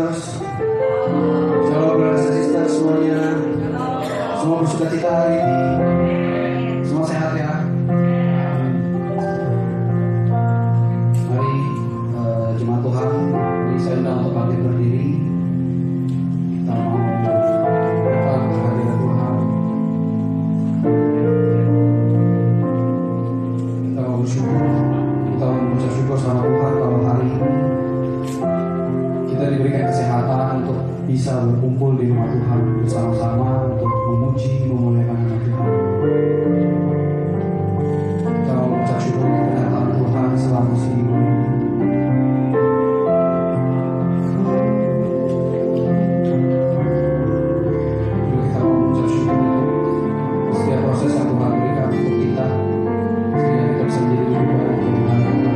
brothers. Shalom brothers and sisters semuanya. Semua bersukacita hari ini. Semua sehat ya. Mari jemaat Tuhan, mari saya undang untuk bangkit berdiri. Kita mau datang ke hadirat Tuhan. Kita mau bersyukur. Kita mau mengucap syukur sama Tuhan kalau hari ini kita diberikan kesehatan untuk bisa berkumpul di rumah Tuhan bersama-sama untuk memuji, memuliakan nama Tuhan. Kita mau mengucap syukur untuk penyertaan Tuhan selama seminggu ini. Juga kita mau mengucap syukur untuk setiap proses yang Tuhan berikan untuk kita, sehingga kita bisa menjadi lebih baik untuk menghadap Tuhan.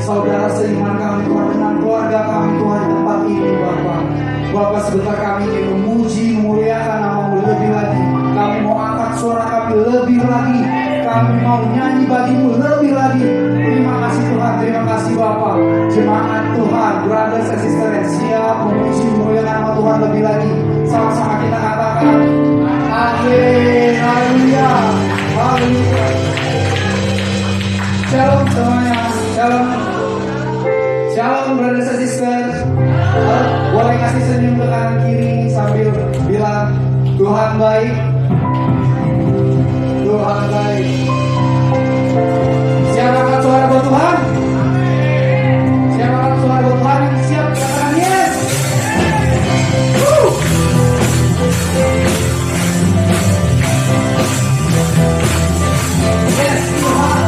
saudara seiman kami Tuhan, dengan keluarga kami Tuhan di tempat ini Bapak. Bapak, sebentar kami ingin memuji, memuliakan nama-Mu lebih lagi. Kami mau angkat suara kami lebih lagi. Kami mau nyanyi bagi-Mu lebih lagi. Terima kasih Tuhan, terima kasih Bapak. Jemaat Tuhan, brothers and sisters yang siap memuji, memuliakan nama Tuhan lebih lagi. Sama-sama kita katakan, amin, haleluya, haleluya. Shalom semuanya, shalom. Shalom brothers and sisters. Boleh kasih senyum ke kanan kiri sambil bilang Tuhan baik, Tuhan baik. Siap angkat suara buat Tuhan? Siap angkat suara buat Tuhan? Siap katakan yes. Yes Tuhan.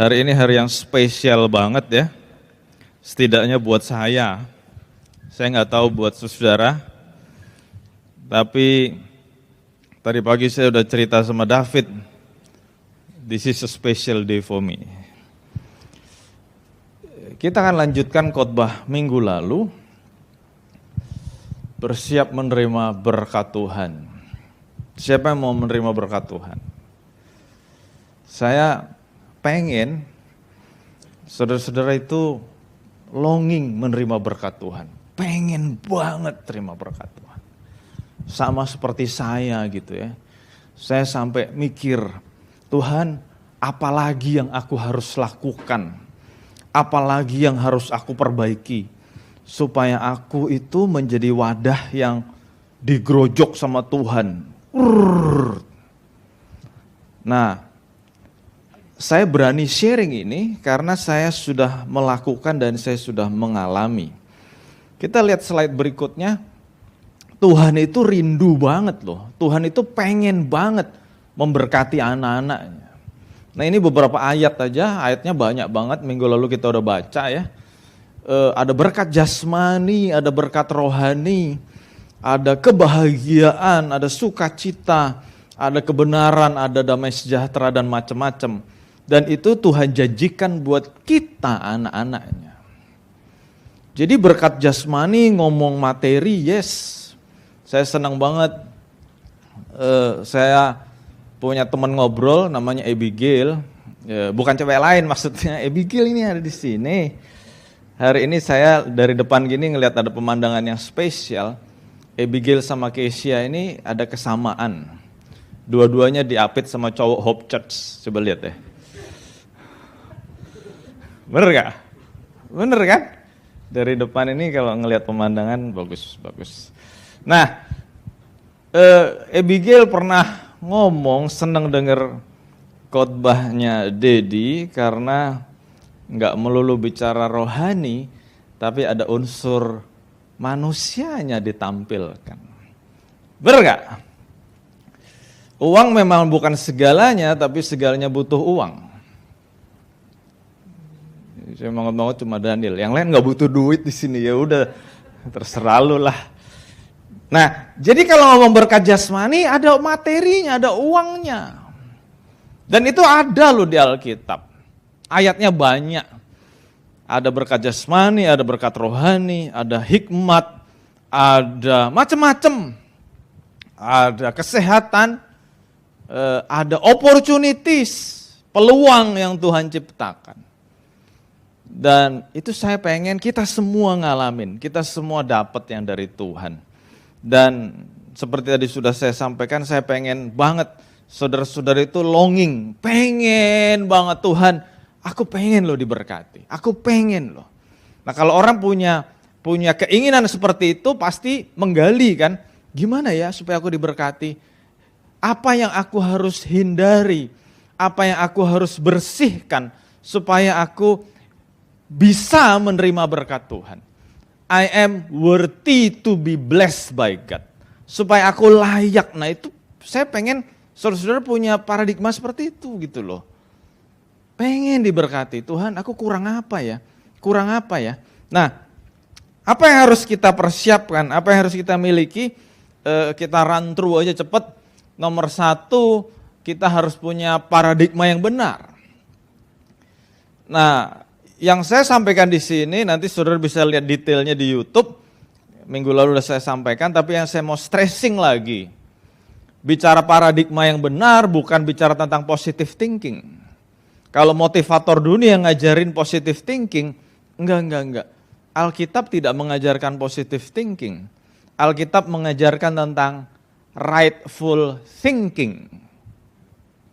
Hari ini hari yang spesial banget ya, setidaknya buat saya nggak tahu buat saudara, tapi tadi pagi saya udah cerita sama David, this is a special day for me. Kita akan lanjutkan khotbah minggu lalu, bersiap menerima berkat Tuhan. Siapa yang mau menerima berkat Tuhan? Saya pengen saudara-saudara itu longing menerima berkat Tuhan. Pengen banget terima berkat Tuhan. Sama seperti saya gitu ya. Saya sampai mikir, Tuhan, apalagi yang aku harus lakukan? Apalagi yang harus aku perbaiki? Supaya aku itu menjadi wadah yang digerojok sama Tuhan. Nah, saya berani sharing ini karena saya sudah melakukan dan saya sudah mengalami. Kita lihat slide berikutnya. Tuhan itu rindu banget loh. Tuhan itu pengen banget memberkati anak-anaknya. Nah ini beberapa ayat aja, ayatnya banyak banget. Minggu lalu kita udah baca ya. Ada berkat jasmani, ada berkat rohani, ada kebahagiaan, ada sukacita, ada kebenaran, ada damai sejahtera dan macam-macam. Dan itu Tuhan janjikan buat kita anak-anaknya. Jadi berkat jasmani ngomong materi, yes. Saya senang banget. Saya punya teman ngobrol namanya Abigail. Bukan cewek lain maksudnya. Abigail ini ada di sini. Hari ini saya dari depan gini ngelihat ada pemandangan yang spesial. Abigail sama Kesia ini ada kesamaan. Dua-duanya diapit sama cowok Hope Church. Coba lihat deh. Bener gak? Bener kan? Dari depan ini kalau ngelihat pemandangan bagus. Nah, Abigail pernah ngomong seneng denger khotbahnya Dedi karena nggak melulu bicara rohani, tapi ada unsur manusianya ditampilkan. Bener nggak? Uang memang bukan segalanya, tapi segalanya butuh uang. Saya banget cuma Daniel, yang lain nggak butuh duit di sini, ya udah terserah lu lah. Nah, jadi kalau ngomong berkat jasmani ada materinya, ada uangnya. Dan itu ada loh di Alkitab. Ayatnya banyak. Ada berkat jasmani, ada berkat rohani, ada hikmat, ada macam-macam. Ada kesehatan, ada opportunities, peluang yang Tuhan ciptakan. Dan itu saya pengen kita semua ngalamin, kita semua dapat yang dari Tuhan. Dan seperti tadi sudah saya sampaikan, saya pengen banget saudara-saudara itu longing, pengen banget Tuhan, aku pengen loh diberkati, aku pengen loh. Nah kalau orang punya keinginan seperti itu pasti menggali kan, gimana ya supaya aku diberkati, apa yang aku harus hindari, apa yang aku harus bersihkan supaya aku bisa menerima berkat Tuhan. I am worthy to be blessed by God. Supaya aku layak. Nah itu saya pengen saudara-saudara punya paradigma seperti itu gitu loh. Pengen diberkati. Tuhan aku kurang apa ya? Kurang apa ya? Nah apa yang harus kita persiapkan? Apa yang harus kita miliki? Kita run through aja cepet. Nomor 1, kita harus punya paradigma yang benar. Nah yang saya sampaikan di sini, nanti saudara bisa lihat detailnya di YouTube. Minggu lalu sudah saya sampaikan, tapi yang saya mau stressing lagi. Bicara paradigma yang benar, bukan bicara tentang positive thinking. Kalau motivator dunia yang ngajarin positive thinking, enggak. Alkitab tidak mengajarkan positive thinking. Alkitab mengajarkan tentang rightful thinking.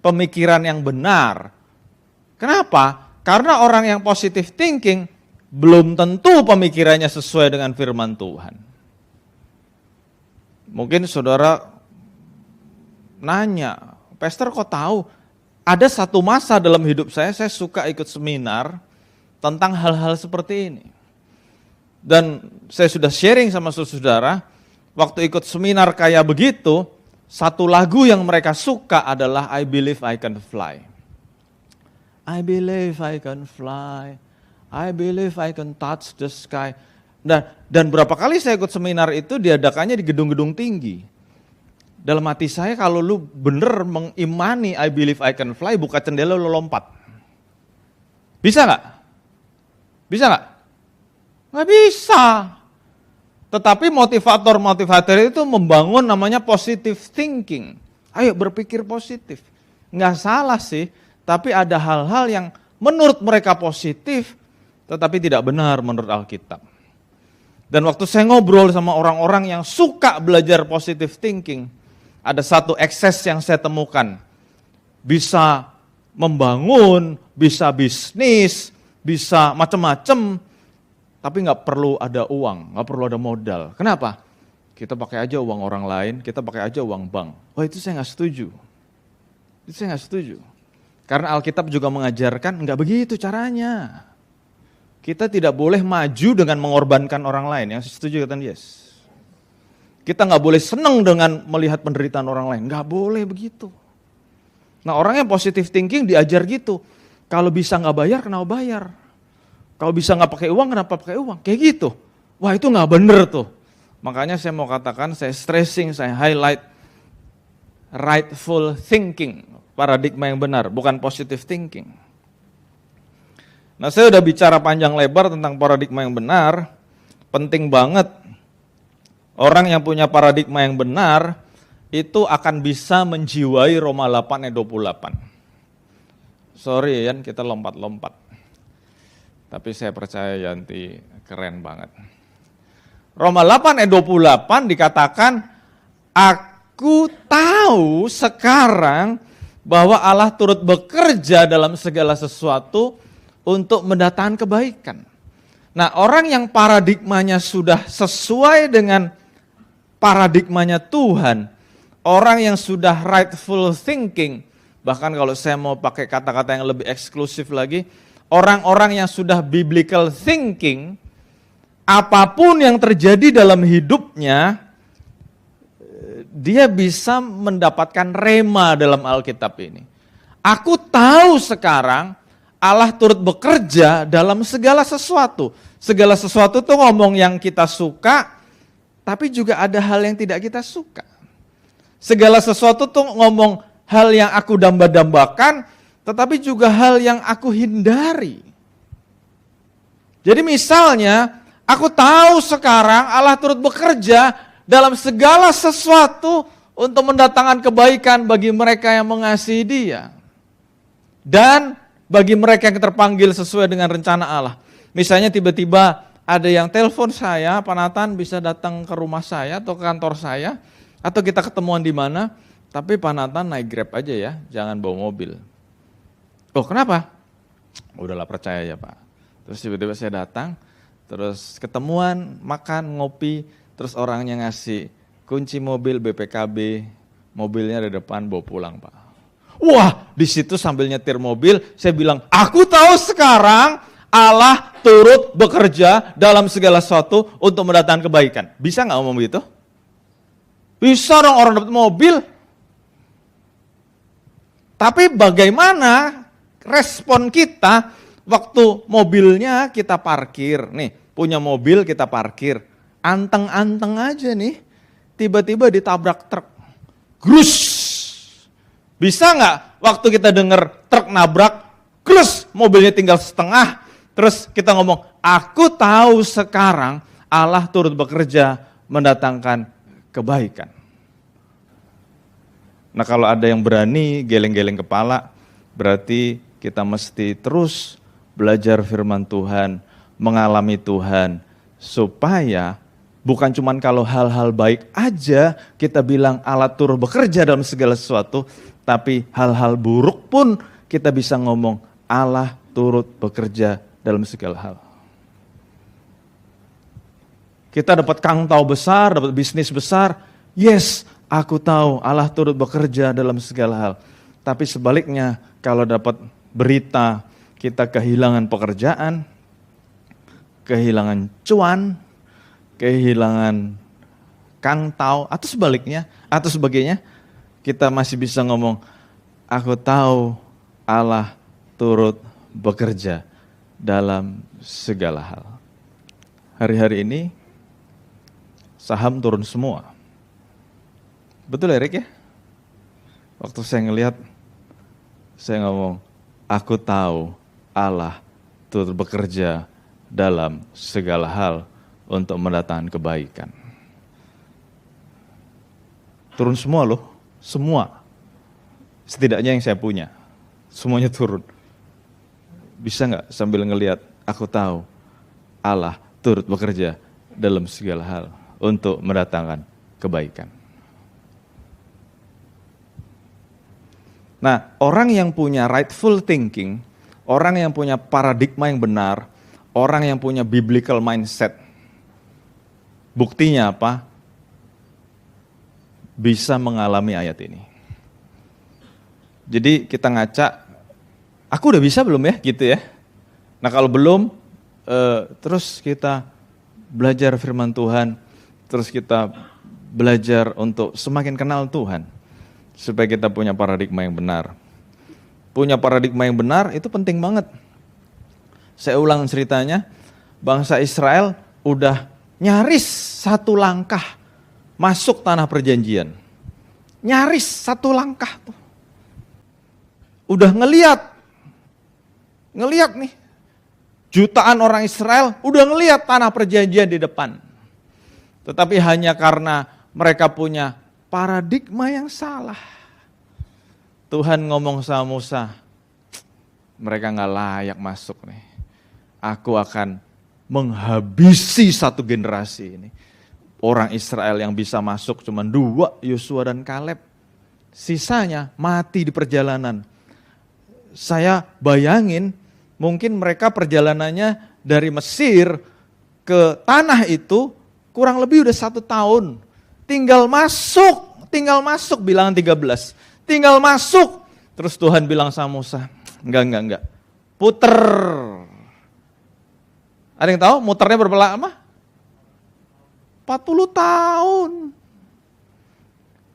Pemikiran yang benar. Kenapa? Karena orang yang positive thinking belum tentu pemikirannya sesuai dengan firman Tuhan. Mungkin saudara nanya, Pastor kok tahu? Ada satu masa dalam hidup saya suka ikut seminar tentang hal-hal seperti ini. Dan saya sudah sharing sama saudara, waktu ikut seminar kayak begitu, satu lagu yang mereka suka adalah I Believe I Can Fly. I believe I can fly, I believe I can touch the sky. Dan berapa kali saya ikut seminar itu diadakannya di gedung-gedung tinggi. Dalam hati saya kalau lu bener mengimani I believe I can fly, buka jendela lu lompat. Bisa gak? Bisa gak? Gak bisa. Tetapi motivator itu membangun namanya positive thinking. Ayo berpikir positif. Gak salah sih. Tapi ada hal-hal yang menurut mereka positif, tetapi tidak benar menurut Alkitab. Dan waktu saya ngobrol sama orang-orang yang suka belajar positive thinking, ada satu ekses yang saya temukan. Bisa membangun, bisa bisnis, bisa macam-macam, tapi nggak perlu ada uang, nggak perlu ada modal. Kenapa? Kita pakai aja uang orang lain, kita pakai aja uang bank. Oh itu saya nggak setuju. Itu saya nggak setuju. Karena Alkitab juga mengajarkan enggak begitu caranya. Kita tidak boleh maju dengan mengorbankan orang lain. Yang setuju katakan yes. Kita enggak boleh senang dengan melihat penderitaan orang lain. Enggak boleh begitu. Nah orang yang positive thinking diajar gitu. Kalau bisa enggak bayar, kenapa bayar? Kalau bisa enggak pakai uang, kenapa pakai uang? Kayak gitu. Wah itu enggak bener tuh. Makanya saya mau katakan, saya stressing, saya highlight rightful thinking. Paradigma yang benar, bukan positive thinking. Nah saya udah bicara panjang lebar tentang paradigma yang benar, penting banget orang yang punya paradigma yang benar itu akan bisa menjiwai Roma 8 ayat 28. Sorry Yan, kita lompat-lompat. Tapi saya percaya Yanti keren banget. Roma 8 ayat 28 dikatakan, aku tahu sekarang bahwa Allah turut bekerja dalam segala sesuatu untuk mendatangkan kebaikan. Nah, orang yang paradigmanya sudah sesuai dengan paradigmanya Tuhan, orang yang sudah rightful thinking, Bahkan kalau saya mau pakai kata-kata yang lebih eksklusif lagi, orang-orang yang sudah biblical thinking, apapun yang terjadi dalam hidupnya, dia bisa mendapatkan rema dalam Alkitab ini. Aku tahu sekarang Allah turut bekerja dalam segala sesuatu. Segala sesuatu itu ngomong yang kita suka, tapi juga ada hal yang tidak kita suka. Segala sesuatu tuh ngomong hal yang aku damba-dambakan, tetapi juga hal yang aku hindari. Jadi misalnya, aku tahu sekarang Allah turut bekerja dalam segala sesuatu untuk mendatangkan kebaikan bagi mereka yang mengasihi Dia. Dan bagi mereka yang terpanggil sesuai dengan rencana Allah. Misalnya tiba-tiba ada yang telepon saya, Pak Nathan bisa datang ke rumah saya atau ke kantor saya, atau kita ketemuan di mana, tapi Pak Nathan naik Grab aja ya, jangan bawa mobil. Oh kenapa? Udahlah percaya ya Pak. Terus tiba-tiba saya datang, terus ketemuan, makan, ngopi, terus orangnya ngasih kunci mobil BPKB, mobilnya di depan bawa pulang Pak. Wah, di situ sambil nyetir mobil, saya bilang, aku tahu sekarang Allah turut bekerja dalam segala sesuatu untuk mendatangkan kebaikan. Bisa nggak ngomong begitu? Bisa dong orang dapat mobil. Tapi bagaimana respon kita waktu mobilnya kita parkir? Nih, punya mobil kita parkir. Anteng-anteng aja nih, tiba-tiba ditabrak truk. Grus! Bisa nggak waktu kita dengar truk nabrak, grus, mobilnya tinggal setengah, terus kita ngomong, aku tahu sekarang Allah turut bekerja mendatangkan kebaikan. Nah kalau ada yang berani geleng-geleng kepala, berarti kita mesti terus belajar firman Tuhan, mengalami Tuhan, supaya bukan cuma kalau hal-hal baik aja kita bilang Allah turut bekerja dalam segala sesuatu, tapi hal-hal buruk pun kita bisa ngomong Allah turut bekerja dalam segala hal. Kita dapat kangtau besar, dapat bisnis besar, yes, aku tahu Allah turut bekerja dalam segala hal. Tapi sebaliknya, kalau dapat berita kita kehilangan pekerjaan, kehilangan cuan, kehilangan kangtau, atau sebaliknya, atau sebagainya, kita masih bisa ngomong, aku tahu Allah turut bekerja dalam segala hal. Hari-hari ini saham turun semua. Betul ya Rick ya? Waktu saya ngelihat, saya ngomong, aku tahu Allah turut bekerja dalam segala hal untuk mendatangkan kebaikan. Turun semua loh. Semua, setidaknya yang saya punya, semuanya turun. Bisa nggak sambil ngelihat, aku tahu Allah turut bekerja dalam segala hal untuk mendatangkan kebaikan. Nah, orang yang punya rightful thinking, orang yang punya paradigma yang benar, orang yang punya biblical mindset, buktinya apa? Bisa mengalami ayat ini. Jadi kita ngaca, aku udah bisa belum ya gitu ya. Nah kalau belum, terus kita belajar firman Tuhan, terus kita belajar untuk semakin kenal Tuhan, supaya kita punya paradigma yang benar. Punya paradigma yang benar itu penting banget. Saya ulang ceritanya, bangsa Israel udah nyaris satu langkah masuk tanah perjanjian. Nyaris satu langkah tuh. Udah ngeliat nih. Jutaan orang Israel udah ngeliat tanah perjanjian di depan. Tetapi hanya karena mereka punya paradigma yang salah. Tuhan ngomong sama Musa, mereka gak layak masuk nih. Aku akan menghabisi satu generasi ini. Orang Israel yang bisa masuk cuma 2, Yosua dan Kaleb. Sisanya mati di perjalanan. Saya bayangin mungkin mereka perjalanannya dari Mesir ke tanah itu kurang lebih udah 1 tahun. Tinggal masuk bilangan 13. Tinggal masuk. Terus Tuhan bilang sama Musa, enggak. Puter. Ada yang tahu muternya berapa lama? 40 tahun.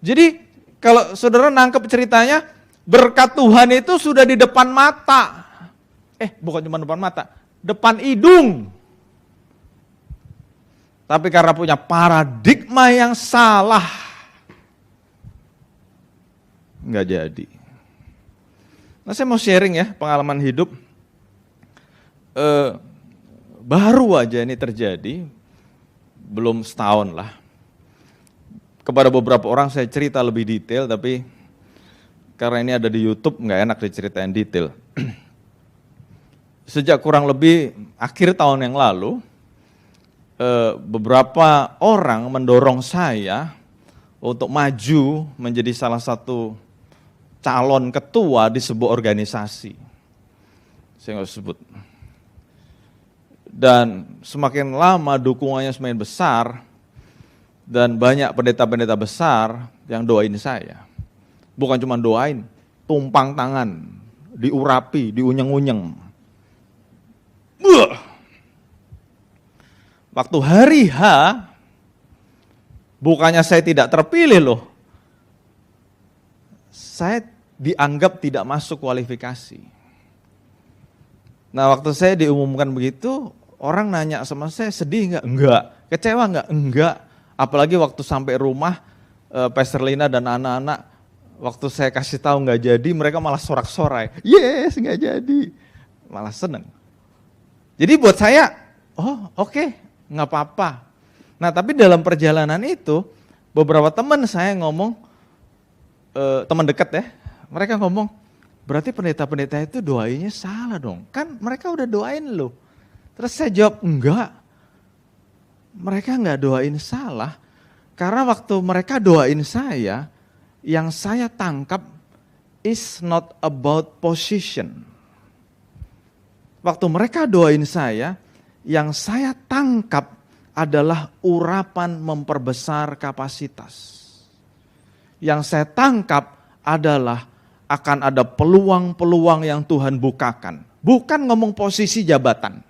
Jadi kalau saudara nangkep ceritanya, berkat Tuhan itu sudah di depan mata. Bukan cuma depan mata, depan hidung. Tapi karena punya paradigma yang salah, nggak jadi. Nah, saya mau sharing ya pengalaman hidup. Baru aja ini terjadi, belum setahun lah. Kepada beberapa orang saya cerita lebih detail, tapi karena ini ada di YouTube nggak enak diceritain detail. Sejak kurang lebih akhir tahun yang lalu, beberapa orang mendorong saya untuk maju menjadi salah satu calon ketua di sebuah organisasi. Saya nggak sebut. Dan semakin lama dukungannya semakin besar, dan banyak pendeta-pendeta besar yang doain saya. Bukan cuma doain, tumpang tangan, diurapi, diunyeng-unyeng. Waktu hari H, bukannya saya tidak terpilih loh, saya dianggap tidak masuk kualifikasi. Nah, waktu saya diumumkan begitu, orang nanya sama saya, sedih nggak? Enggak. Kecewa nggak? Enggak. Apalagi waktu sampai rumah, Pastor Lina dan anak-anak, waktu saya kasih tahu nggak jadi, mereka malah sorak-sorai. Yes, nggak jadi. Malah seneng. Jadi buat saya, oke, nggak apa-apa. Nah, tapi dalam perjalanan itu, beberapa teman saya ngomong, teman dekat ya, mereka ngomong, berarti pendeta-pendeta itu doainnya salah dong. Kan mereka udah doain loh. Terus saya jawab, enggak. Mereka enggak doain salah. Karena waktu mereka doain saya, yang saya tangkap is not about position. Waktu mereka doain saya, yang saya tangkap adalah urapan memperbesar kapasitas. Yang saya tangkap adalah akan ada peluang-peluang yang Tuhan bukakan. Bukan ngomong posisi jabatan.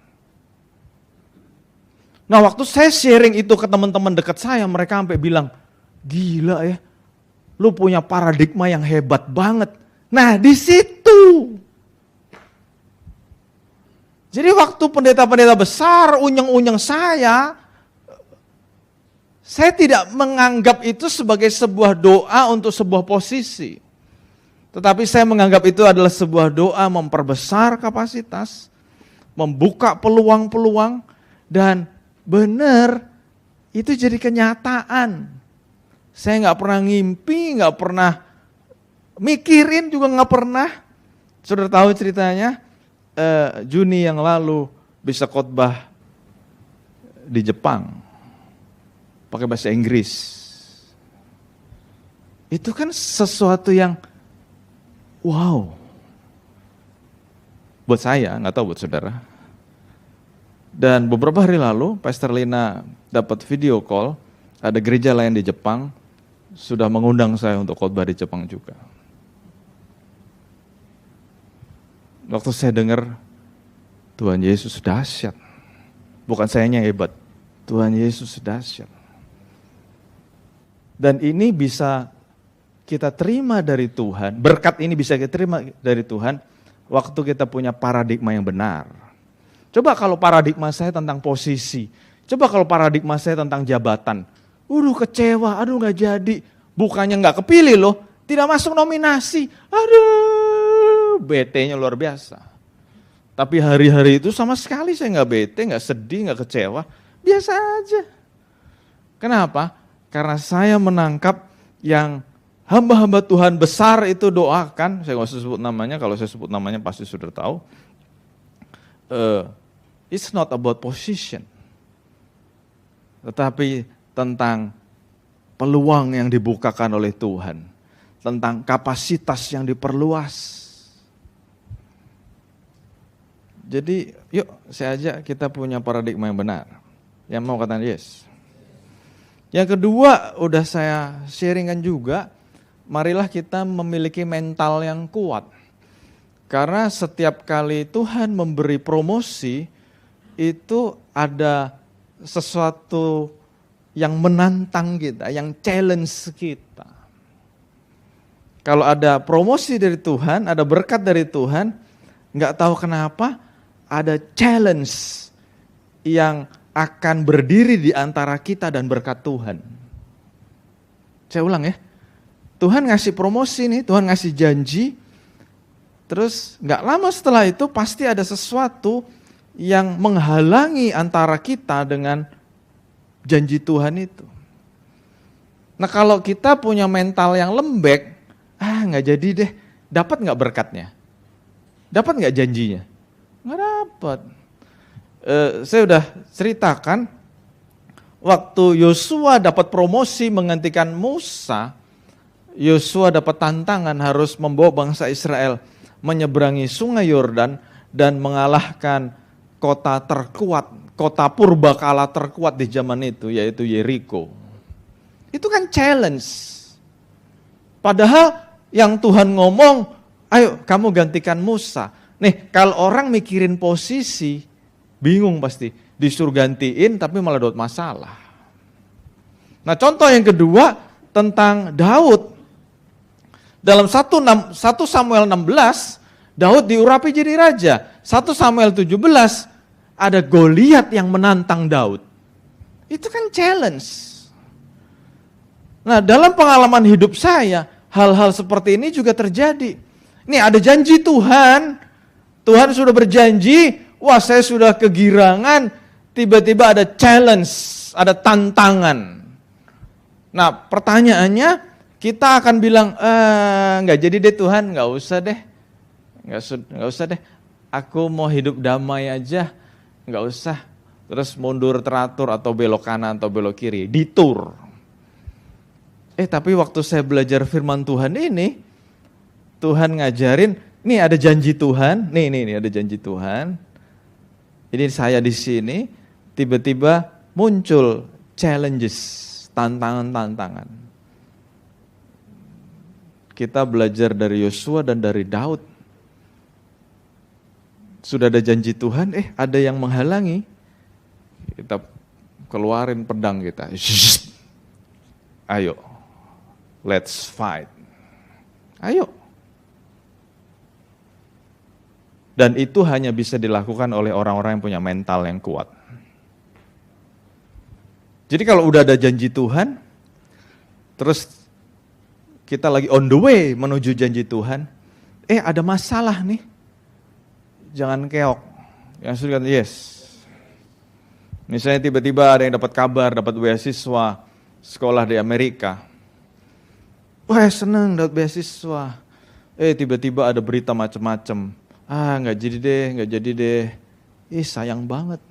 Nah, waktu saya sharing itu ke teman-teman dekat saya, mereka sampai bilang, gila ya, lu punya paradigma yang hebat banget. Nah, di situ. Jadi waktu pendeta-pendeta besar unyeng-unyeng saya tidak menganggap itu sebagai sebuah doa untuk sebuah posisi. Tetapi saya menganggap itu adalah sebuah doa memperbesar kapasitas, membuka peluang-peluang, dan benar itu jadi kenyataan. Saya nggak pernah ngimpi, nggak pernah mikirin juga nggak pernah. Saudara tahu ceritanya, Juni yang lalu bisa khotbah di Jepang, pakai bahasa Inggris. Itu kan sesuatu yang wow, buat saya, nggak tahu buat saudara. Dan beberapa hari lalu, Pastor Lina dapat video call, ada gereja lain di Jepang, sudah mengundang saya untuk khotbah di Jepang juga. Waktu saya dengar, Tuhan Yesus dahsyat. Bukan sayanya hebat, Tuhan Yesus dahsyat. Dan ini bisa kita terima dari Tuhan, berkat ini bisa kita terima dari Tuhan waktu kita punya paradigma yang benar. Coba kalau paradigma saya tentang posisi, coba kalau paradigma saya tentang jabatan, kecewa, gak jadi, bukannya gak kepilih loh, tidak masuk nominasi, bete-nya luar biasa. Tapi hari-hari itu sama sekali saya gak bete, gak sedih, gak kecewa, biasa aja. Kenapa? Karena saya menangkap yang hamba-hamba Tuhan besar itu doakan, saya nggak usah sebut namanya, kalau saya sebut namanya pasti sudah tahu. It's not about position, tetapi tentang peluang yang dibukakan oleh Tuhan, tentang kapasitas yang diperluas. Jadi yuk saya ajak kita punya paradigma yang benar. Yang mau katakan yes. Yang kedua udah saya sharingkan juga, marilah kita memiliki mental yang kuat. Karena setiap kali Tuhan memberi promosi, itu ada sesuatu yang menantang kita, yang challenge kita. Kalau ada promosi dari Tuhan, ada berkat dari Tuhan, nggak tahu kenapa ada challenge yang akan berdiri di antara kita dan berkat Tuhan. Saya ulang ya, Tuhan ngasih promosi nih, Tuhan ngasih janji, terus nggak lama setelah itu pasti ada sesuatu yang menghalangi antara kita dengan janji Tuhan itu. Nah kalau kita punya mental yang lembek, nggak jadi deh, dapat nggak berkatnya? Dapat nggak janjinya? Nggak dapat. Saya udah ceritakan, waktu Yosua dapat promosi menggantikan Musa, Yosua dapat tantangan harus membawa bangsa Israel menyeberangi sungai Yordan dan mengalahkan kota terkuat, kota purbakala terkuat di zaman itu, yaitu Yeriko. Itu kan challenge. Padahal yang Tuhan ngomong, ayo kamu gantikan Musa. Nih kalau orang mikirin posisi, bingung pasti. Disuruh gantiin tapi malah dapat masalah. Nah contoh yang kedua tentang Daud. Dalam 1 Samuel 16, Daud diurapi jadi raja. 1 Samuel 17, ada Goliat yang menantang Daud. Itu kan challenge. Nah dalam pengalaman hidup saya, hal-hal seperti ini juga terjadi. Nih ada janji Tuhan, Tuhan sudah berjanji, wah saya sudah kegirangan, tiba-tiba ada challenge, ada tantangan. Nah pertanyaannya, kita akan bilang, nggak jadi deh Tuhan, nggak usah deh, aku mau hidup damai aja, nggak usah. Terus mundur teratur atau belok kanan atau belok kiri, ditur. Tapi waktu saya belajar firman Tuhan ini, Tuhan ngajarin, nih ada janji Tuhan, nih ada janji Tuhan. Ini saya di sini, tiba-tiba muncul challenges, tantangan-tantangan. Kita belajar dari Yosua dan dari Daud. Sudah ada janji Tuhan, ada yang menghalangi. Kita keluarin pedang kita. Ayo, let's fight. Ayo. Dan itu hanya bisa dilakukan oleh orang-orang yang punya mental yang kuat. Jadi kalau udah ada janji Tuhan, terus kita lagi on the way menuju janji Tuhan, ada masalah nih. Jangan keok. Yang sudah yes. Misalnya tiba-tiba ada yang dapat kabar, dapat beasiswa sekolah di Amerika. Wah seneng dapat beasiswa. Tiba-tiba ada berita macam-macam. Nggak jadi deh. Sayang banget.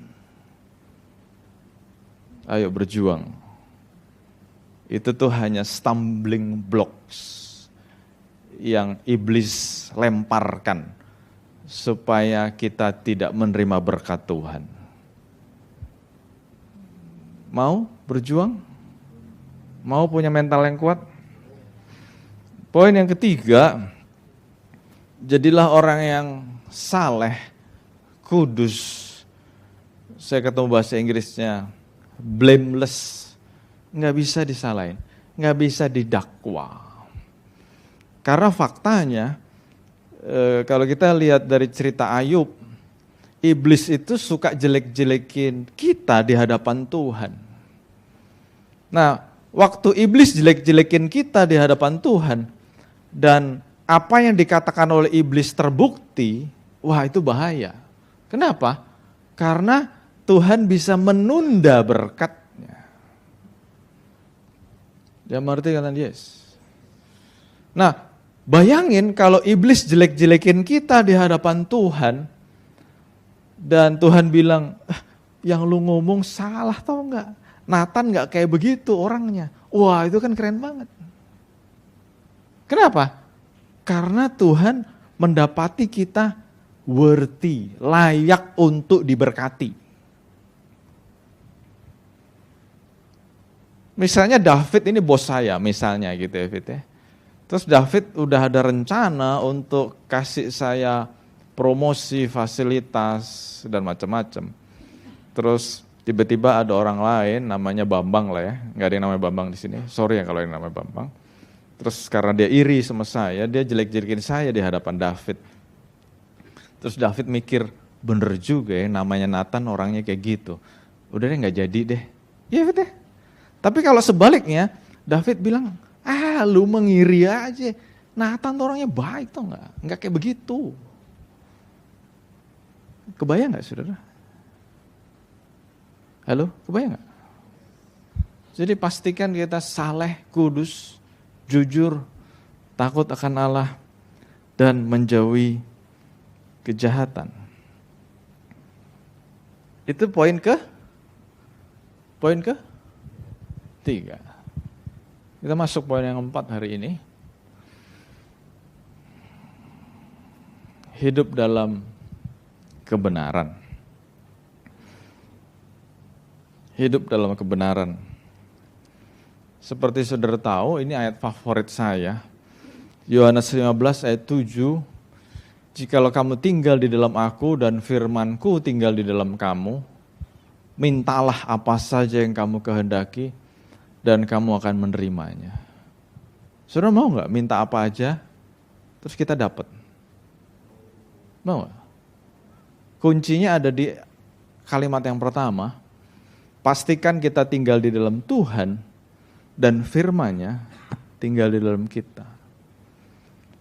Ayo berjuang. Itu tuh hanya stumbling blocks yang iblis lemparkan supaya kita tidak menerima berkat Tuhan. Mau berjuang? Mau punya mental yang kuat? Poin yang ketiga, jadilah orang yang saleh, kudus. Saya ketemu bahasa Inggrisnya, blameless. Nggak bisa disalahin, nggak bisa didakwa. Karena faktanya, kalau kita lihat dari cerita Ayub, iblis itu suka jelek-jelekin kita di hadapan Tuhan. Nah, waktu iblis jelek-jelekin kita di hadapan Tuhan, dan apa yang dikatakan oleh iblis terbukti, wah itu bahaya. Kenapa? Karena Tuhan bisa menunda berkat. Dia mengerti kata yes. Nah, bayangin kalau iblis jelek-jelekin kita di hadapan Tuhan, dan Tuhan bilang, yang lu ngomong salah tau gak? Nathan gak kayak begitu orangnya. Wah itu kan keren banget. Kenapa? Karena Tuhan mendapati kita worthy, layak untuk diberkati. Misalnya David ini bos saya misalnya gitu ya Fit ya. Terus David udah ada rencana untuk kasih saya promosi, fasilitas, dan macam-macam. Terus tiba-tiba ada orang lain, namanya Bambang lah ya, nggak ada yang namanya Bambang di sini. Sorry ya kalau yang namanya Bambang. Terus karena dia iri sama saya, dia jelek-jelekin saya di hadapan David. Terus David mikir, bener juga ya, namanya Nathan orangnya kayak gitu. Udah deh nggak jadi deh. Iya deh. Tapi kalau sebaliknya, David bilang, lu mengiri aja. Nathan tuh orangnya baik tuh nggak kayak begitu. Kebayang nggak saudara? Halo, kebayang nggak? Jadi pastikan kita saleh, kudus, jujur, takut akan Allah, dan menjauhi kejahatan. Itu poin ke 3. Kita masuk poin yang 4 hari ini. Hidup dalam kebenaran. Hidup dalam kebenaran. Seperti saudara tahu, ini ayat favorit saya. Yohanes 15 ayat 7. Jikalau kamu tinggal di dalam aku dan firman-Ku tinggal di dalam kamu, mintalah apa saja yang kamu kehendaki dan kamu akan menerimanya. Saudara mau nggak minta apa aja, terus kita dapat? Mau nggak? Kuncinya ada di kalimat yang pertama, pastikan kita tinggal di dalam Tuhan dan firman-Nya tinggal di dalam kita.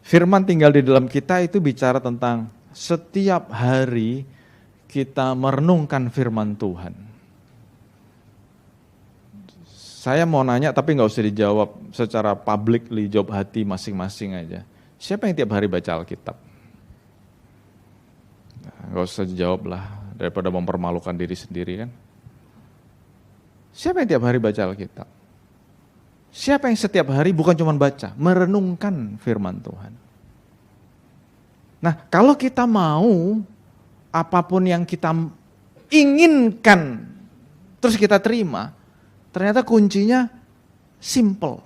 Firman tinggal di dalam kita itu bicara tentang setiap hari kita merenungkan firman Tuhan. Saya mau nanya tapi nggak usah dijawab secara publicly, jawab hati masing-masing aja. Siapa yang tiap hari baca Alkitab? Nggak usah dijawab lah, daripada mempermalukan diri sendiri kan. Siapa yang tiap hari baca Alkitab? Siapa yang setiap hari bukan cuma baca, merenungkan firman Tuhan? Nah, kalau kita mau apapun yang kita inginkan terus kita terima, ternyata kuncinya simple.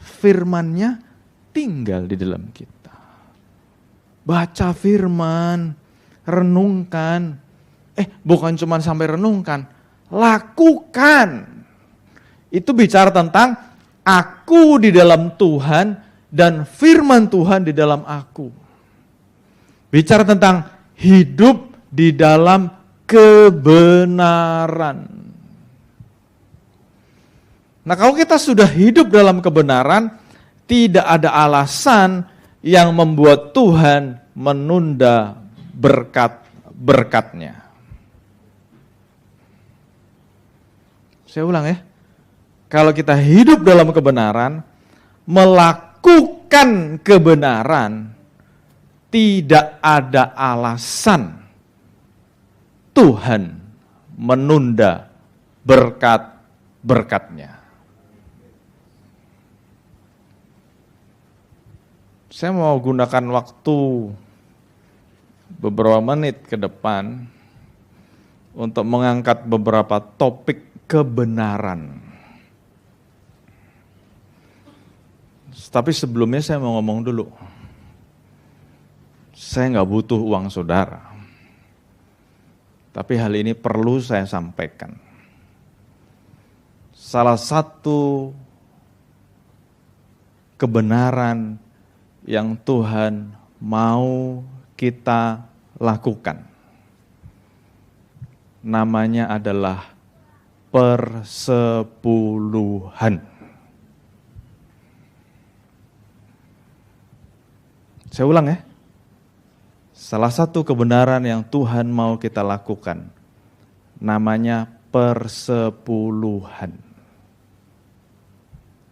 Firman-Nya tinggal di dalam kita. Baca firman, renungkan. Bukan cuma sampai renungkan, lakukan. Itu bicara tentang aku di dalam Tuhan dan firman Tuhan di dalam aku. Bicara tentang hidup di dalam kebenaran. Nah, kalau kita sudah hidup dalam kebenaran, tidak ada alasan yang membuat Tuhan menunda berkat-berkatnya. Saya ulang ya. Kalau kita hidup dalam kebenaran, melakukan kebenaran, tidak ada alasan Tuhan menunda berkat-berkatnya. Saya mau gunakan waktu beberapa menit ke depan untuk mengangkat beberapa topik kebenaran. Tapi sebelumnya saya mau ngomong dulu. Saya nggak butuh uang saudara. Tapi hal ini perlu saya sampaikan. Salah satu kebenaran yang Tuhan mau kita lakukan, namanya adalah persepuluhan. Saya ulang ya. Salah satu kebenaran yang Tuhan mau kita lakukan, namanya persepuluhan.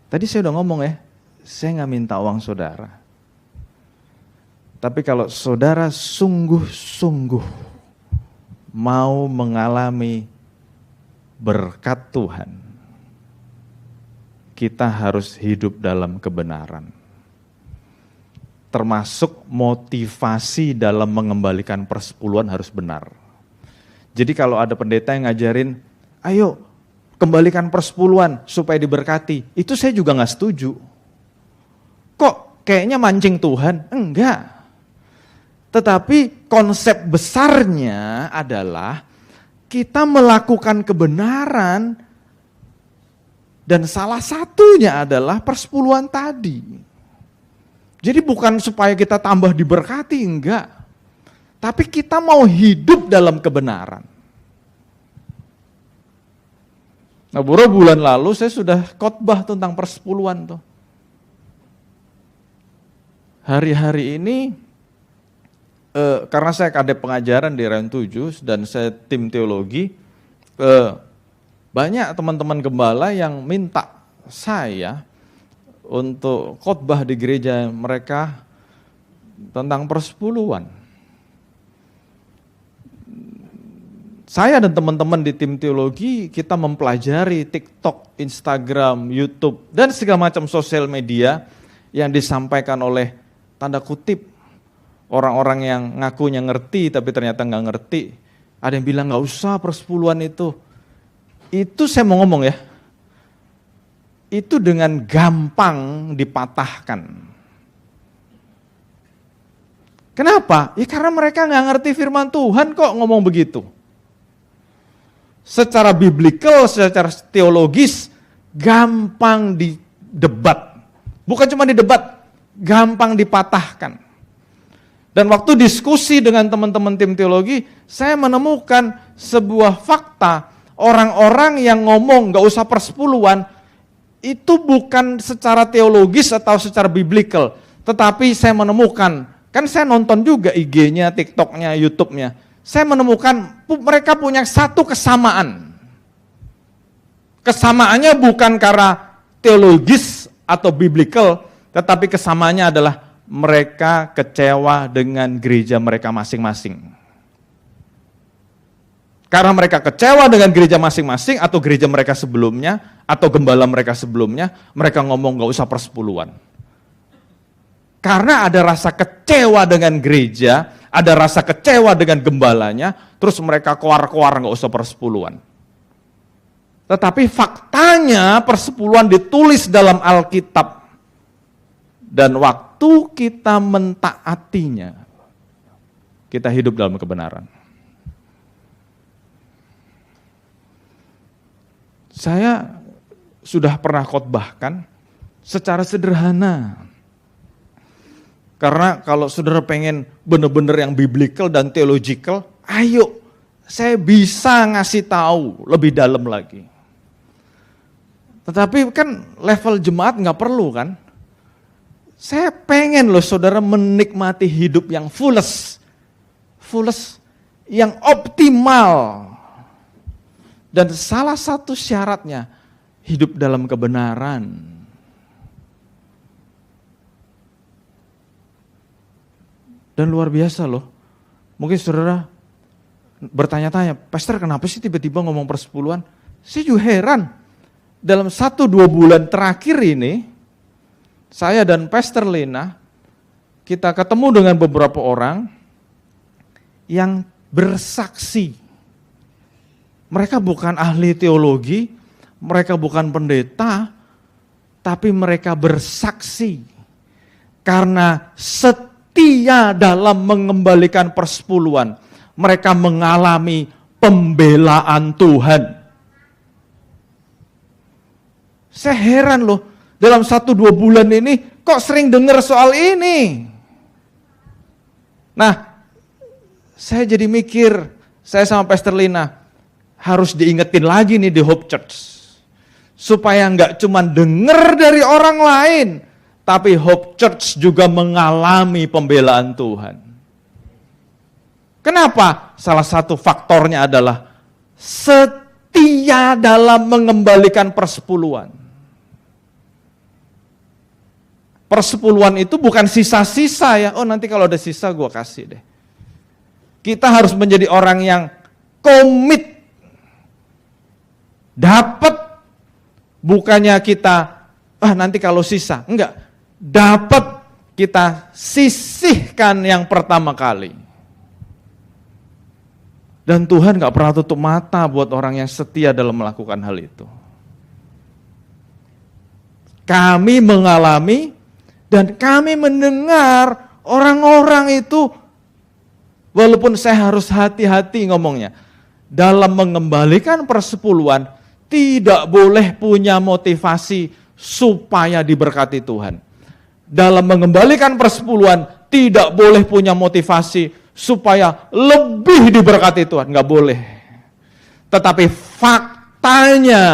Tadi saya udah ngomong ya, saya nggak minta uang saudara. Tapi kalau saudara sungguh-sungguh mau mengalami berkat Tuhan, kita harus hidup dalam kebenaran. Termasuk motivasi dalam mengembalikan persepuluhan harus benar. Jadi kalau ada pendeta yang ngajarin, ayo kembalikan persepuluhan supaya diberkati, itu saya juga nggak setuju. kok kayaknya mancing Tuhan. Enggak. Tetapi konsep besarnya adalah kita melakukan kebenaran dan salah satunya adalah persepuluhan tadi. Jadi bukan supaya kita tambah diberkati, enggak. Tapi kita mau hidup dalam kebenaran. Nah, beberapa bulan lalu saya sudah khotbah tentang persepuluhan tuh. Hari-hari ini karena saya ada pengajaran di Rayon 7 dan saya tim teologi, banyak teman-teman gembala yang minta saya untuk khotbah di gereja mereka tentang persepuluhan. Saya dan teman-teman di tim teologi, kita mempelajari TikTok, Instagram, YouTube, dan segala macam sosial media yang disampaikan oleh tanda kutip orang-orang yang ngakunya ngerti tapi ternyata nggak ngerti. Ada yang bilang nggak usah persepuluhan itu. Itu saya mau ngomong ya, itu dengan gampang dipatahkan. Kenapa? Ya karena mereka nggak ngerti firman Tuhan kok ngomong begitu. Secara biblikal, secara teologis, gampang didebat. Bukan cuma didebat, gampang dipatahkan. Dan waktu diskusi dengan teman-teman tim teologi, saya menemukan sebuah fakta, orang-orang yang ngomong gak usah persepuluhan, itu bukan secara teologis atau secara biblikal, tetapi saya menemukan, kan saya nonton juga IG-nya, TikTok-nya, YouTube-nya, saya menemukan mereka punya satu kesamaan. Kesamaannya bukan karena teologis atau biblikal, tetapi kesamaannya adalah mereka kecewa dengan gereja mereka masing-masing. Karena mereka kecewa dengan gereja masing-masing atau gereja mereka sebelumnya atau gembala mereka sebelumnya, mereka ngomong gak usah persepuluhan. Karena ada rasa kecewa dengan gereja, ada rasa kecewa dengan gembalanya, terus mereka koar-koar gak usah persepuluhan. Tetapi faktanya persepuluhan ditulis dalam Alkitab. Dan waktu kita mentaatinya, kita hidup dalam kebenaran. Saya sudah pernah khotbahkan secara sederhana. Karena kalau saudara pengen benar-benar yang biblical dan theological, ayo saya bisa ngasih tahu lebih dalam lagi. Tetapi kan level jemaat nggak perlu kan. Saya pengen loh saudara menikmati hidup yang fullest, yang optimal. Dan salah satu syaratnya, hidup dalam kebenaran. Dan luar biasa loh, mungkin saudara bertanya-tanya, Pastor kenapa sih tiba-tiba ngomong persepuluhan? Saya juga heran, dalam 1-2 bulan terakhir ini, saya dan Pastor Lena, kita ketemu dengan beberapa orang yang bersaksi. Mereka bukan ahli teologi, mereka bukan pendeta, tapi mereka bersaksi. Karena setia dalam mengembalikan persepuluhan, mereka mengalami pembelaan Tuhan. Saya heran loh, dalam 1-2 bulan ini kok sering dengar soal ini. Nah, saya jadi mikir, saya sama Pastor Lina, harus diingetin lagi nih di Hope Church. Supaya enggak cuma dengar dari orang lain, tapi Hope Church juga mengalami pembelaan Tuhan. Kenapa? Salah satu faktornya adalah setia dalam mengembalikan persepuluhan. Persepuluhan itu bukan sisa-sisa ya, oh nanti kalau ada sisa gue kasih deh. Kita harus menjadi orang yang komit. Dapat, bukannya kita, nanti kalau sisa. Enggak, dapat kita sisihkan yang pertama kali. Dan Tuhan gak pernah tutup mata buat orang yang setia dalam melakukan hal itu. Kami mengalami Dan kami mendengar orang-orang itu, walaupun saya harus hati-hati ngomongnya, dalam mengembalikan persepuluhan, tidak boleh punya motivasi supaya diberkati Tuhan. Dalam mengembalikan persepuluhan, tidak boleh punya motivasi supaya lebih diberkati Tuhan. Nggak boleh. Tetapi faktanya,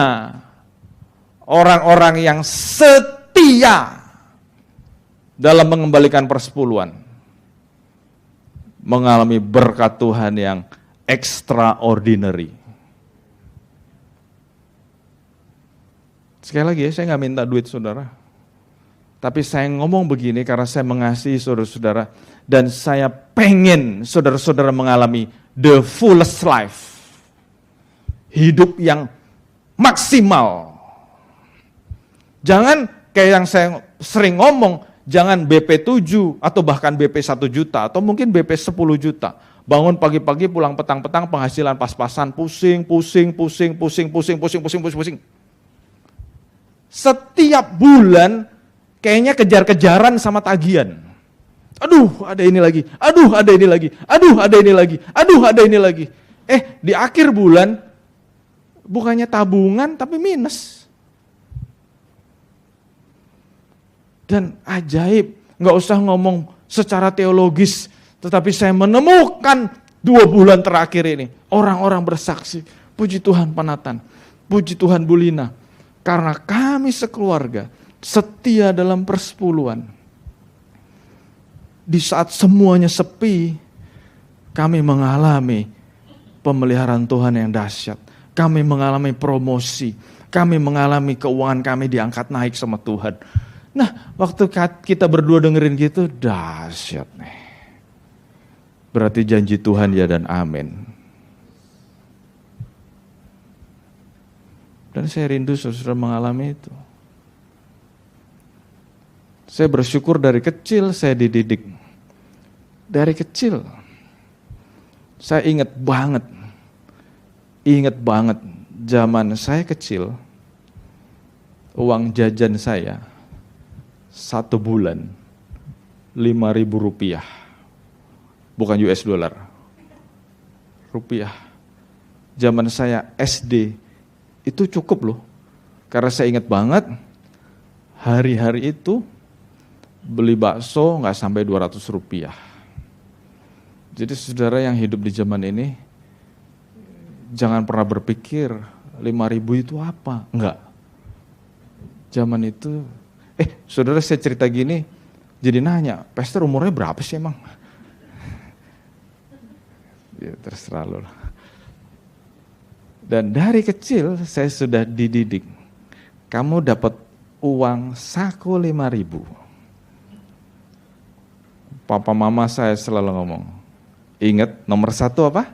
orang-orang yang setia dalam mengembalikan persepuluhan mengalami berkat Tuhan yang extraordinary. Sekali lagi ya, saya nggak minta duit saudara. Tapi saya ngomong begini karena saya mengasihi saudara-saudara. Dan saya pengen saudara-saudara mengalami the fullest life. Hidup yang maksimal. Jangan kayak yang saya sering ngomong, jangan BP 7 atau bahkan BP 1 juta atau mungkin BP 10 juta. Bangun pagi-pagi, pulang petang-petang, penghasilan pas-pasan, pusing. Setiap bulan kayaknya kejar-kejaran sama tagihan. Aduh, ada ini lagi. Aduh, ada ini lagi. Aduh, ada ini lagi. Aduh, ada ini lagi. Di akhir bulan bukannya tabungan tapi minus. Dan ajaib, nggak usah ngomong secara teologis, tetapi saya menemukan 2 bulan terakhir ini orang-orang bersaksi, puji Tuhan Panatan, puji Tuhan Bulina, karena kami sekeluarga setia dalam persepuluhan. Di saat semuanya sepi, kami mengalami pemeliharaan Tuhan yang dahsyat. Kami mengalami promosi, kami mengalami keuangan kami diangkat naik sama Tuhan. Nah, waktu kita berdua dengerin gitu, dahsyat nih. Berarti janji Tuhan ya dan amin. Dan saya rindu saudara mengalami itu. Saya bersyukur dari kecil saya dididik. Dari kecil. Saya ingat banget zaman saya kecil, uang jajan saya 1 bulan 5.000 rupiah. Bukan US dollar. Rupiah. Zaman saya SD itu cukup loh. Karena saya ingat banget hari-hari itu beli bakso nggak sampai 200 rupiah. Jadi saudara yang hidup di zaman ini jangan pernah berpikir 5.000 itu apa. Enggak. Zaman itu saudara saya cerita gini jadi nanya, pastor umurnya berapa sih emang? Ya terserah lo. Dan dari kecil saya sudah dididik. Kamu dapat uang saku 5.000. Papa mama saya selalu ngomong, ingat nomor 1 apa?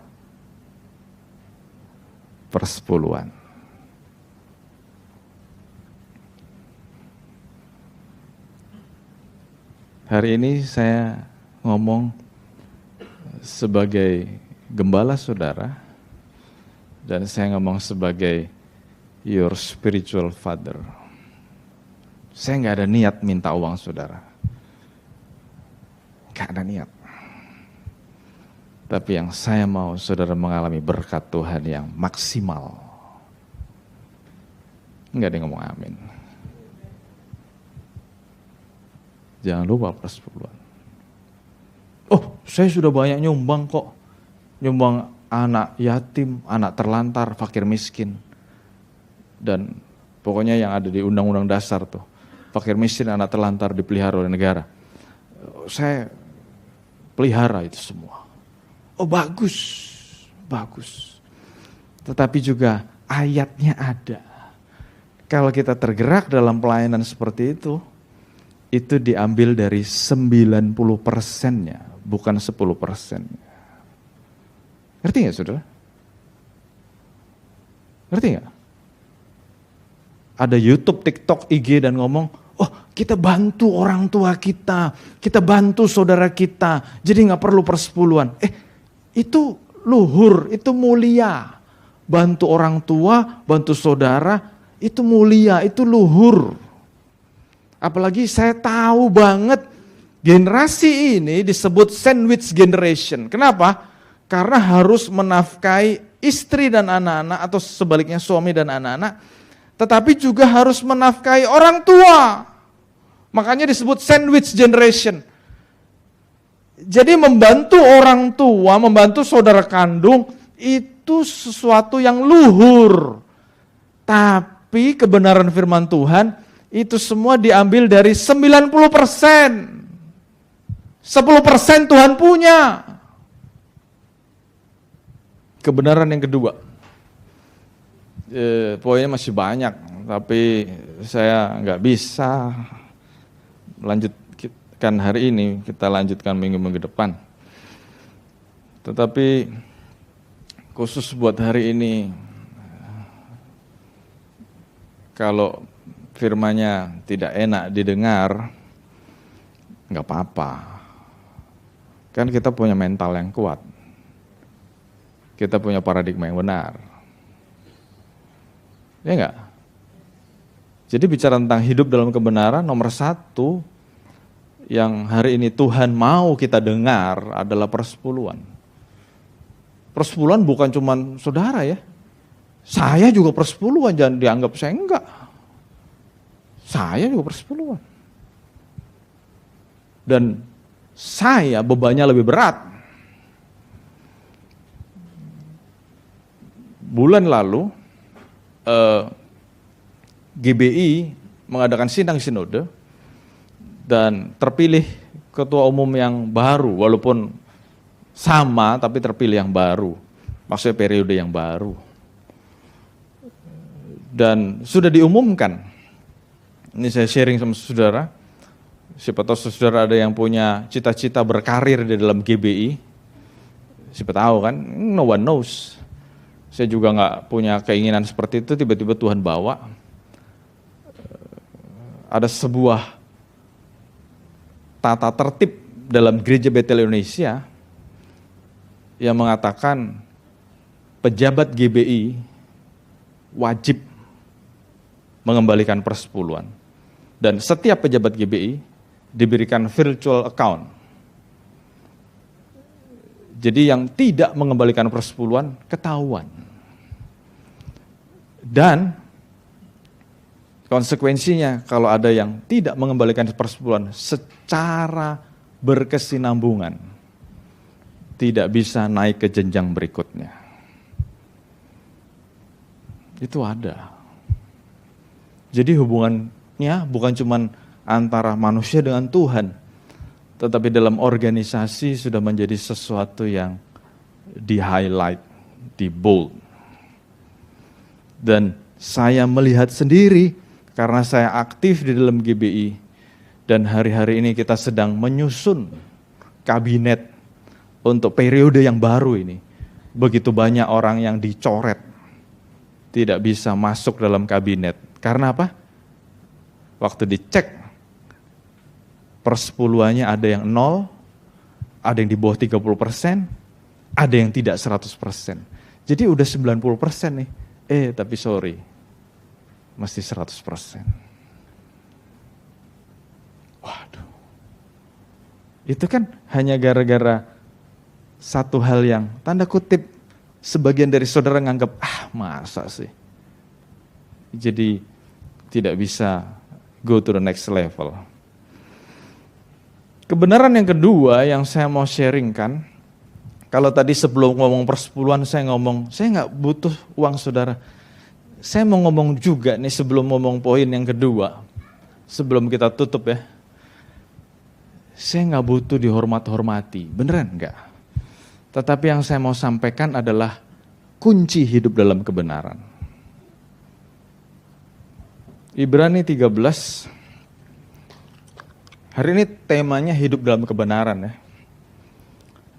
Persepuluhan. Hari ini saya ngomong sebagai gembala saudara, dan saya ngomong sebagai your spiritual father. Saya nggak ada niat minta uang saudara. Nggak ada niat. Tapi yang saya mau saudara mengalami berkat Tuhan yang maksimal. Nggak ada yang ngomong amin. Jangan lupa persepuluhan. Oh, saya sudah banyak nyumbang kok. Nyumbang anak yatim, anak terlantar, fakir miskin. Dan pokoknya yang ada di undang-undang dasar tuh. Fakir miskin, anak terlantar dipelihara oleh negara. Saya pelihara itu semua. Oh bagus, bagus. Tetapi juga ayatnya ada. Kalau kita tergerak dalam pelayanan seperti itu diambil dari 90%-nya, bukan 10%-nya. Ngerti nggak saudara? Ngerti nggak? Ada YouTube, TikTok, IG dan ngomong, oh kita bantu orang tua kita bantu saudara kita, jadi nggak perlu persepuluhan. Itu luhur, itu mulia. Bantu orang tua, bantu saudara, itu mulia, itu luhur. Apalagi saya tahu banget generasi ini disebut sandwich generation. Kenapa? Karena harus menafkahi istri dan anak-anak atau sebaliknya suami dan anak-anak, tetapi juga harus menafkahi orang tua. Makanya disebut sandwich generation. Jadi membantu orang tua, membantu saudara kandung itu sesuatu yang luhur. Tapi kebenaran firman Tuhan itu semua diambil dari 90%. 10% Tuhan punya. Kebenaran yang kedua. Poinnya masih banyak, tapi saya nggak bisa melanjutkan hari ini, kita lanjutkan minggu-minggu depan. Tetapi khusus buat hari ini, kalau firman-Nya tidak enak didengar, nggak apa-apa. Kan kita punya mental yang kuat. Kita punya paradigma yang benar. Ya enggak? Jadi bicara tentang hidup dalam kebenaran, nomor satu yang hari ini Tuhan mau kita dengar adalah persepuluhan. Persepuluhan bukan cuma saudara ya. Saya juga persepuluhan, jangan dianggap saya enggak. Saya juga persepuluhan. Dan saya bebannya lebih berat. Bulan lalu GBI mengadakan sidang sinode dan terpilih ketua umum yang baru, walaupun sama tapi terpilih yang baru, maksudnya periode yang baru. Dan sudah diumumkan, ini saya sharing sama saudara, siapa tahu saudara ada yang punya cita-cita berkarir di dalam GBI, siapa tahu kan, no one knows. Saya juga nggak punya keinginan seperti itu, tiba-tiba Tuhan bawa. Ada sebuah tata tertib dalam Gereja Betel Indonesia yang mengatakan pejabat GBI wajib mengembalikan persepuluhan. Dan setiap pejabat GBI diberikan virtual account. Jadi yang tidak mengembalikan persepuluhan ketahuan. Dan konsekuensinya kalau ada yang tidak mengembalikan persepuluhan secara berkesinambungan, tidak bisa naik ke jenjang berikutnya. Itu ada. Jadi hubungannya bukan cuma antara manusia dengan Tuhan, tetapi dalam organisasi sudah menjadi sesuatu yang di-highlight, di-bold. Dan saya melihat sendiri, karena saya aktif di dalam GBI, dan hari-hari ini kita sedang menyusun kabinet untuk periode yang baru ini. Begitu banyak orang yang dicoret, tidak bisa masuk dalam kabinet. Karena apa? Waktu dicek, persepuluhannya ada yang 0, ada yang di bawah 30%, ada yang tidak 100%. Jadi udah 90% nih. Tapi sorry, mesti 100%. Waduh. Itu kan hanya gara-gara satu hal yang tanda kutip sebagian dari saudara nganggap, masa sih. Jadi tidak bisa go to the next level. Kebenaran yang kedua yang saya mau sharingkan, kalau tadi sebelum ngomong persepuluhan saya ngomong, saya nggak butuh uang saudara. Saya mau ngomong juga nih sebelum ngomong poin yang kedua, sebelum kita tutup ya. Saya nggak butuh dihormat-hormati, beneran nggak. Tetapi yang saya mau sampaikan adalah kunci hidup dalam kebenaran. Ibrani 13. Hari ini temanya hidup dalam kebenaran ya.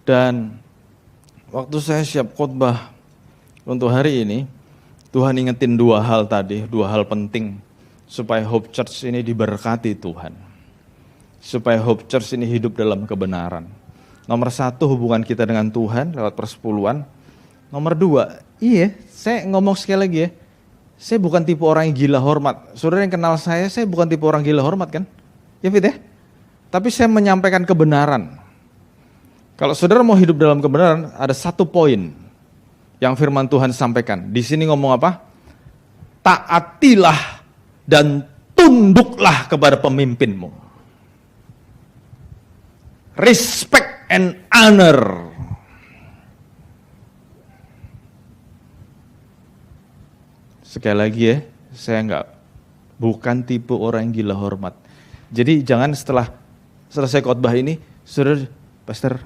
Dan waktu saya siap khotbah untuk hari ini, Tuhan ingetin dua hal tadi, dua hal penting supaya Hope Church ini diberkati Tuhan. Supaya Hope Church ini hidup dalam kebenaran. Nomor satu, hubungan kita dengan Tuhan lewat persepuluhan. Nomor dua, saya ngomong sekali lagi ya, saya bukan tipe orang yang gila hormat. Saudara yang kenal saya bukan tipe orang gila hormat kan? Ya Fit ya? Tapi saya menyampaikan kebenaran. Kalau saudara mau hidup dalam kebenaran, ada satu poin yang firman Tuhan sampaikan. Di sini ngomong apa? Taatilah dan tunduklah kepada pemimpinmu. Respect and honor. Sekali lagi ya, saya bukan tipe orang yang gila hormat. Jadi jangan setelah selesai khotbah ini, saudara, pastor,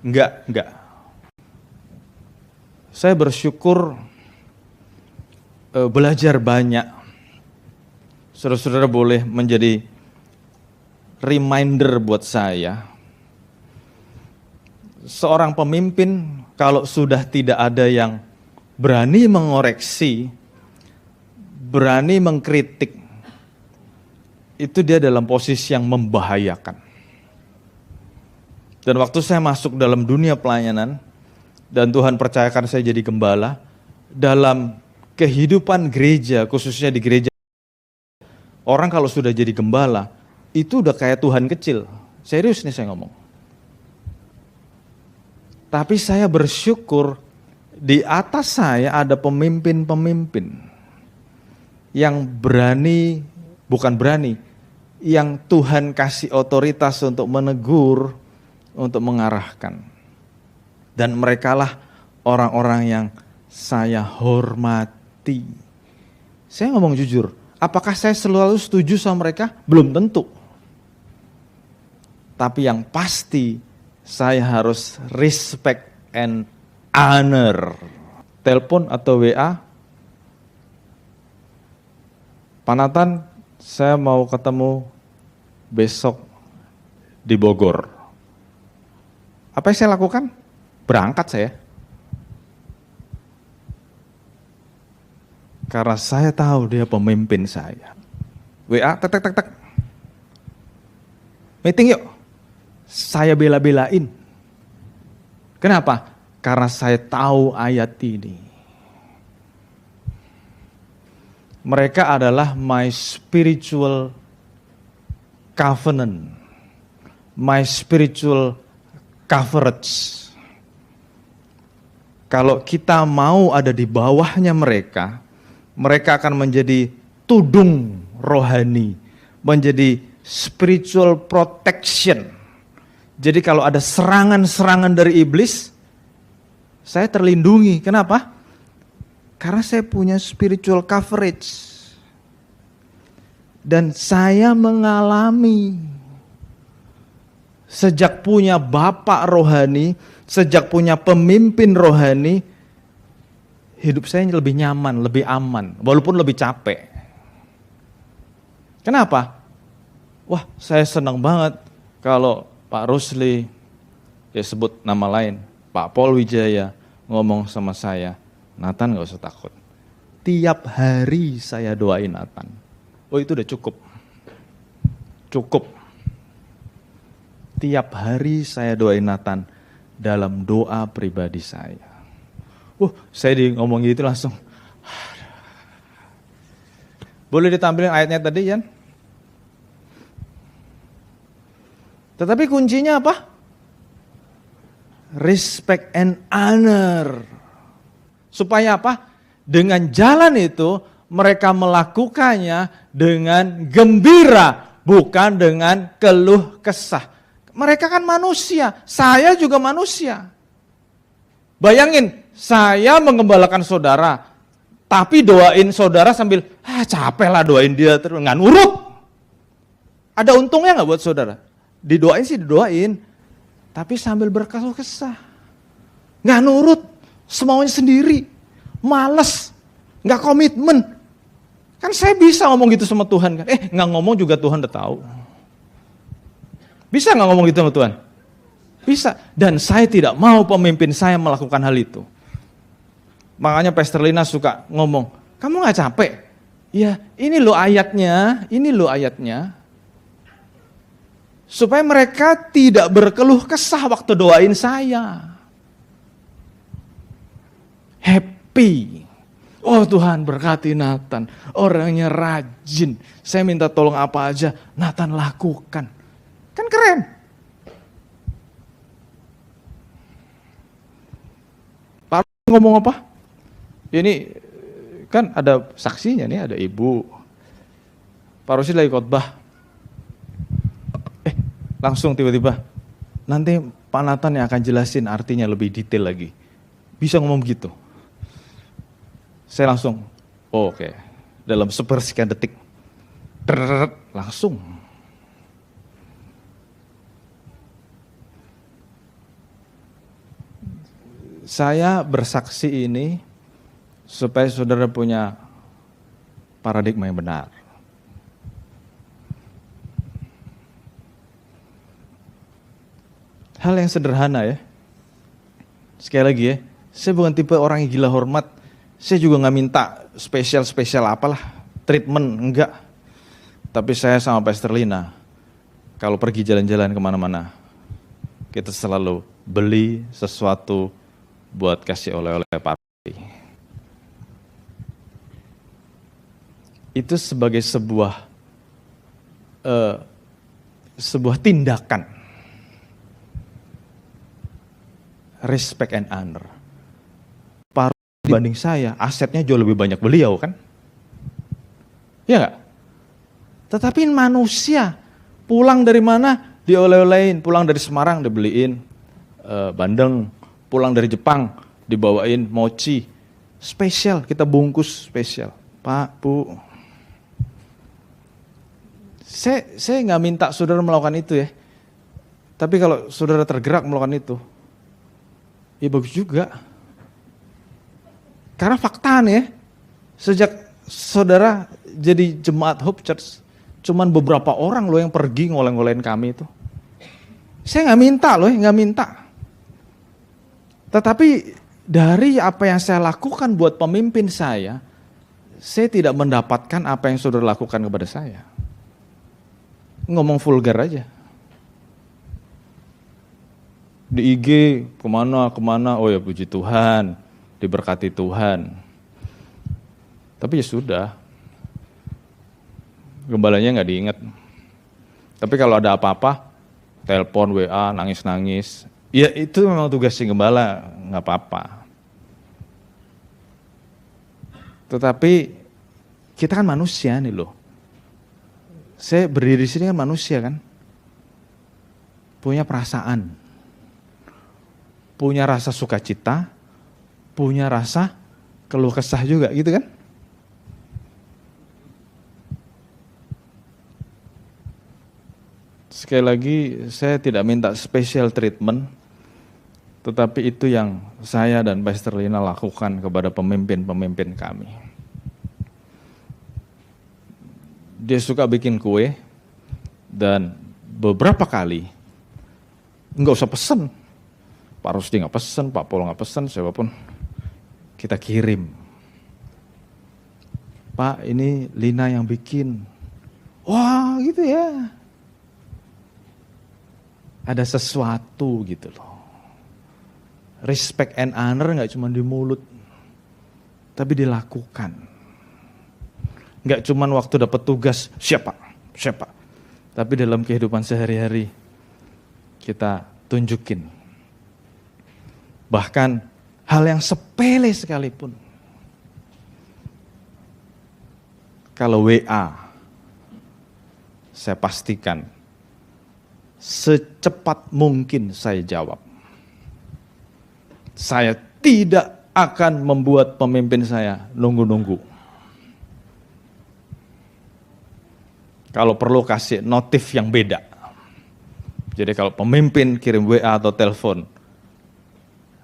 enggak. Saya bersyukur belajar banyak. Saudara-saudara boleh menjadi reminder buat saya. Seorang pemimpin kalau sudah tidak ada yang berani mengoreksi, berani mengkritik, itu dia dalam posisi yang membahayakan. Dan waktu saya masuk dalam dunia pelayanan, dan Tuhan percayakan saya jadi gembala, dalam kehidupan gereja, khususnya di gereja, orang kalau sudah jadi gembala, itu udah kayak Tuhan kecil. Serius nih saya ngomong. Tapi saya bersyukur di atas saya ada pemimpin-pemimpin yang yang Tuhan kasih otoritas untuk menegur, untuk mengarahkan. Dan merekalah orang-orang yang saya hormati. Saya ngomong jujur, apakah saya selalu setuju sama mereka? Belum tentu. Tapi yang pasti saya harus respect and honor. Telepon atau WA, Pak Nathan, saya mau ketemu besok di Bogor. Apa yang saya lakukan? Berangkat saya. Karena saya tahu dia pemimpin saya. WA, tek. Meeting yuk. Saya bela-belain. Kenapa? Karena saya tahu ayat ini. Mereka adalah my spiritual covenant, my spiritual coverage. Kalau kita mau ada di bawahnya mereka, mereka akan menjadi tudung rohani, menjadi spiritual protection. Jadi kalau ada serangan-serangan dari iblis, saya terlindungi. Kenapa? Karena saya punya spiritual coverage. Dan saya mengalami sejak punya bapak rohani, sejak punya pemimpin rohani, hidup saya lebih nyaman, lebih aman, walaupun lebih capek. Kenapa? Wah, saya senang banget kalau Pak Rusli, ya sebut nama lain, Pak Paul Wijaya ngomong sama saya, Nathan gak usah takut. Tiap hari saya doain Nathan. Oh itu udah cukup. Cukup. Tiap hari saya doain Nathan dalam doa pribadi saya. Saya ngomong gitu langsung. Boleh ditampilin ayatnya tadi, Yan? Tetapi kuncinya apa? Respect and honor. Supaya apa? Dengan jalan itu mereka melakukannya dengan gembira, bukan dengan keluh kesah. Mereka kan manusia, saya juga manusia. Bayangin, saya mengembalakan saudara, tapi doain saudara sambil, capek lah doain dia terus, nggak nurut. Ada untungnya nggak buat saudara? Didoain sih didoain, tapi sambil berkeluh kesah. Nggak nurut, semaunya sendiri, males, nggak komitmen. Kan saya bisa ngomong gitu sama Tuhan kan? Nggak ngomong juga Tuhan udah tahu. Bisa nggak ngomong gitu sama Tuhan? Bisa. Dan saya tidak mau pemimpin saya melakukan hal itu. Makanya Pastor Lina suka ngomong, kamu nggak capek? Ya, ini loh ayatnya, ini loh ayatnya. Supaya mereka tidak berkeluh kesah waktu doain saya. Happy. Oh Tuhan berkati Nathan, orangnya rajin. Saya minta tolong apa aja, Nathan lakukan. Kan keren. Pak ngomong apa? Ini kan ada saksinya nih, ada ibu. Pak Rosi lagi khotbah. Langsung tiba-tiba, nanti Pak Nathan yang akan jelasin artinya lebih detail lagi. Bisa ngomong begitu. Saya langsung, oke. Dalam sepersekian detik, langsung. Saya bersaksi ini supaya saudara punya paradigma yang benar. Hal yang sederhana ya. Sekali lagi ya, saya bukan tipe orang yang gila hormat. Saya juga nggak minta spesial apalah, treatment, enggak. Tapi saya sama Pastor Lina, kalau pergi jalan-jalan kemana-mana, kita selalu beli sesuatu buat kasih oleh-oleh Pak. Itu sebagai sebuah tindakan. Respect and honor. Pak dibanding saya, asetnya jauh lebih banyak beliau kan? Iya nggak? Tetapi manusia, pulang dari mana dioleh-olehin, pulang dari Semarang dibeliin bandeng, pulang dari Jepang dibawain mochi, spesial, kita bungkus spesial. Pak, Bu, saya nggak minta saudara melakukan itu ya, tapi kalau saudara tergerak melakukan itu, ya bagus juga. Karena fakta nih ya, sejak saudara jadi jemaat Hope Church, cuman beberapa orang loh yang pergi ngoleh-ngolehin kami itu. Saya nggak minta loh, nggak minta. Tetapi dari apa yang saya lakukan buat pemimpin saya tidak mendapatkan apa yang saudara lakukan kepada saya. Ngomong vulgar aja. Di IG kemana, oh ya puji Tuhan, diberkati Tuhan. Tapi ya sudah, gembalanya nggak diingat. Tapi kalau ada apa-apa, telepon, WA, nangis-nangis, ya itu memang tugas si gembala, nggak apa-apa. Tetapi kita kan manusia nih loh. Saya berdiri di sini kan manusia kan, punya perasaan, punya rasa sukacita, punya rasa keluh kesah juga gitu kan. Sekali lagi saya tidak minta special treatment, tetapi itu yang saya dan Pastor Lina lakukan kepada pemimpin-pemimpin kami. Dia suka bikin kue dan beberapa kali nggak usah pesen. Pak Rusdi nggak pesen, Pak Polo nggak pesen, siapapun kita kirim. Pak ini Lina yang bikin. Wah gitu ya. Ada sesuatu gitu loh. Respect and honor nggak cuma di mulut, tapi dilakukan. Nggak cuma waktu dapat tugas, siapa, tapi dalam kehidupan sehari-hari kita tunjukin. Bahkan hal yang sepele sekalipun. Kalau WA, saya pastikan secepat mungkin saya jawab. Saya tidak akan membuat pemimpin saya nunggu-nunggu. Kalau perlu kasih notif yang beda. Jadi kalau pemimpin kirim WA atau telepon,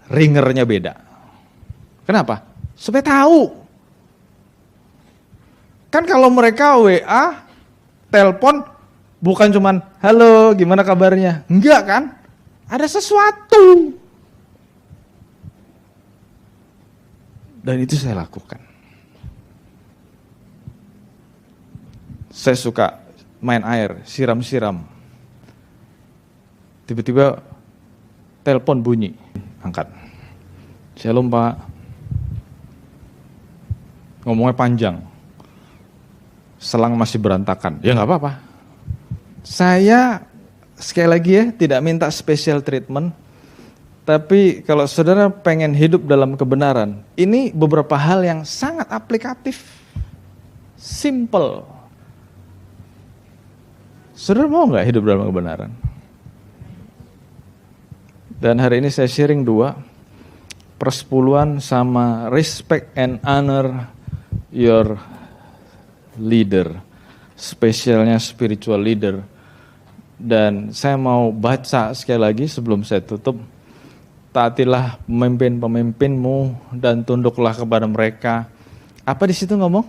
ringernya beda. Kenapa? Supaya tahu. Kan kalau mereka WA, telepon, bukan cuman, halo gimana kabarnya? Enggak kan? Ada sesuatu. Dan itu saya lakukan. Saya suka main air, siram-siram. Tiba-tiba telepon bunyi, angkat. Shalom Pak. ngomongnya panjang. Selang masih berantakan. Ya nggak apa-apa. Saya sekali lagi ya tidak minta special treatment. Tapi kalau saudara pengen hidup dalam kebenaran, ini beberapa hal yang sangat aplikatif. Simple. Saudara mau nggak hidup dalam kebenaran? Dan hari ini saya sharing 2. Persepuluhan sama respect and honor your leader, spesialnya spiritual leader. Dan saya mau baca sekali lagi sebelum saya tutup. Taatilah pemimpin-pemimpinmu dan tunduklah kepada mereka. Apa di situ ngomong?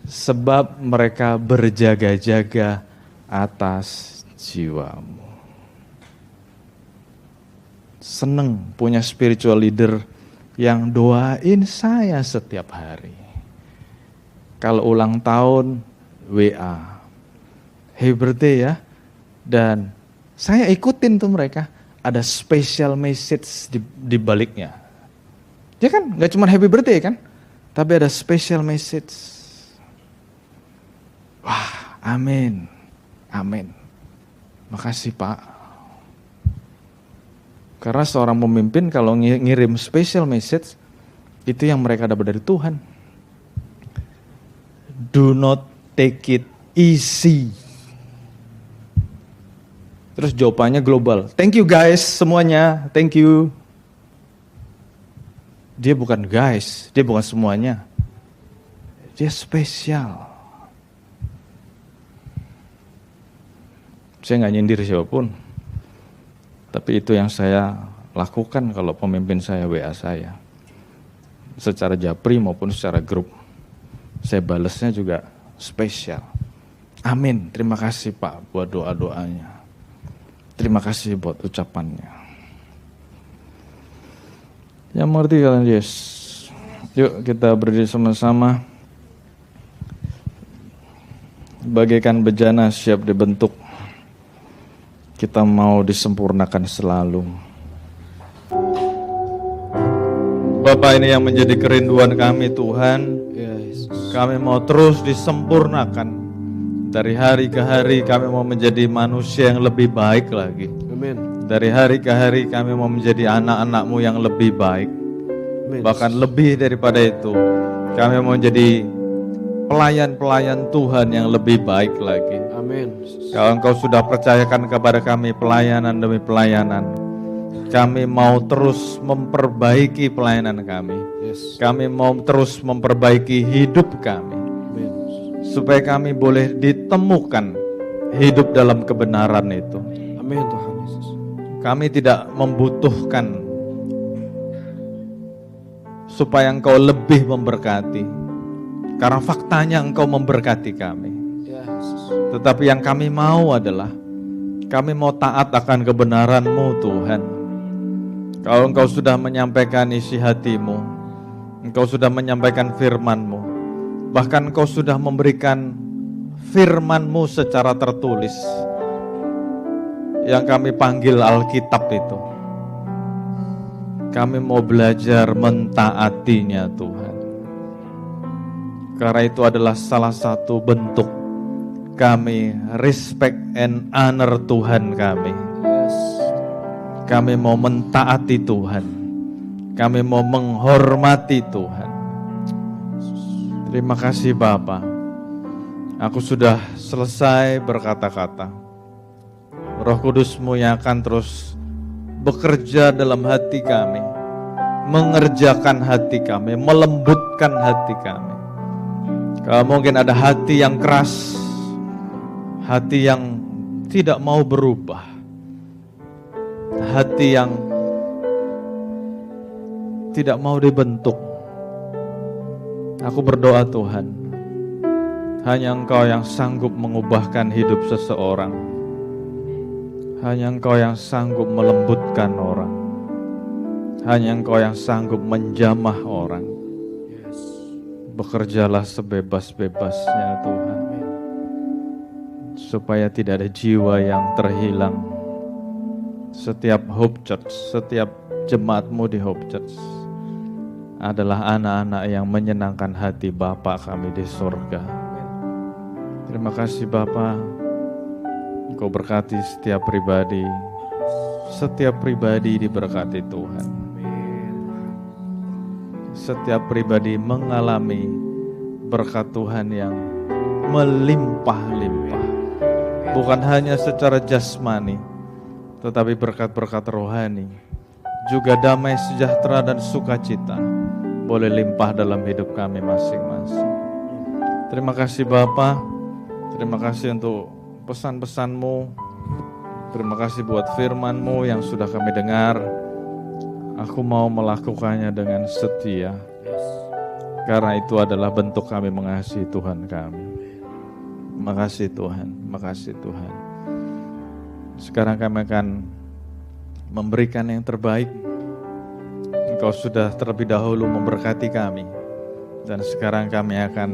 Sebab mereka berjaga-jaga atas jiwamu. Seneng punya spiritual leader yang doain saya setiap hari. Kalau ulang tahun, WA. Happy birthday ya. Dan saya ikutin tuh mereka. Ada special message di baliknya. Ya kan, gak cuma happy birthday kan. Tapi ada special message. Wah, amin. Amin. Makasih Pak. Karena seorang pemimpin kalau ngirim special message, itu yang mereka dapat dari Tuhan. Do not take it easy. Terus jawabannya global. Thank you guys semuanya, thank you. Dia bukan guys, dia bukan semuanya. Dia spesial. Saya nggak nyindir siapapun. Tapi itu yang saya lakukan kalau pemimpin saya WA saya. Secara japri maupun secara grup. Saya balasnya juga spesial. Amin, terima kasih Pak buat doa-doanya. Terima kasih buat ucapannya. Yang mengerti kalian yes. Yuk kita berdiri sama-sama. Bagaikan bejana siap dibentuk. Kita mau disempurnakan selalu. Bapak, ini yang menjadi kerinduan kami Tuhan. Kami mau terus disempurnakan. Dari hari ke hari kami mau menjadi manusia yang lebih baik lagi. Amin. Dari hari ke hari kami mau menjadi anak-anak-Mu yang lebih baik. Amin. Bahkan lebih daripada itu, kami mau menjadi pelayan-pelayan Tuhan yang lebih baik lagi. Amin. Kalau Engkau sudah percayakan kepada kami pelayanan demi pelayanan, kami mau terus memperbaiki pelayanan kami. Yes. Kami mau terus memperbaiki hidup kami. Amin. Supaya kami boleh ditemukan hidup dalam kebenaran itu. Amin Tuhan Yesus. Kami tidak membutuhkan supaya Engkau lebih memberkati. Karena faktanya Engkau memberkati kami. Yes. Tetapi yang kami mau adalah kami mau taat akan kebenaran-Mu Tuhan. Kalau Engkau sudah menyampaikan isi hati-Mu, Engkau sudah menyampaikan firman-Mu, bahkan Engkau sudah memberikan firman-Mu secara tertulis, yang kami panggil Alkitab itu. Kami mau belajar mentaatinya Tuhan. Karena itu adalah salah satu bentuk kami respect and honor Tuhan kami. Yes. Kami mau mentaati Tuhan. Kami mau menghormati Tuhan. Terima kasih Bapa. Aku sudah selesai berkata-kata. Roh Kudus-Mu yang akan terus bekerja dalam hati kami, mengerjakan hati kami, melembutkan hati kami. Kalau mungkin ada hati yang keras, hati yang tidak mau berubah, hati yang tidak mau dibentuk, aku berdoa Tuhan, hanya Engkau yang sanggup mengubahkan hidup seseorang. Hanya Engkau yang sanggup melembutkan orang. Hanya Engkau yang sanggup menjamah orang. Yes. Bekerjalah sebebas-bebasnya Tuhan, supaya tidak ada jiwa yang terhilang. Setiap Hope Church, setiap jemaat-Mu di Hope Church, adalah anak-anak yang menyenangkan hati Bapa kami di surga. Terima kasih Bapa, Engkau berkati setiap pribadi. Setiap pribadi diberkati Tuhan. Setiap pribadi mengalami berkat Tuhan yang melimpah-limpah. Bukan hanya secara jasmani, tetapi berkat-berkat rohani. Juga damai sejahtera dan sukacita boleh limpah dalam hidup kami masing-masing. Terima kasih Bapa. Terima kasih untuk pesan-pesan-Mu. Terima kasih buat firman-Mu yang sudah kami dengar. Aku mau melakukannya dengan setia. Karena itu adalah bentuk kami mengasihi Tuhan kami. Makasih Tuhan, makasih Tuhan. Sekarang kami akan memberikan yang terbaik. Engkau sudah terlebih dahulu memberkati kami. Dan sekarang kami akan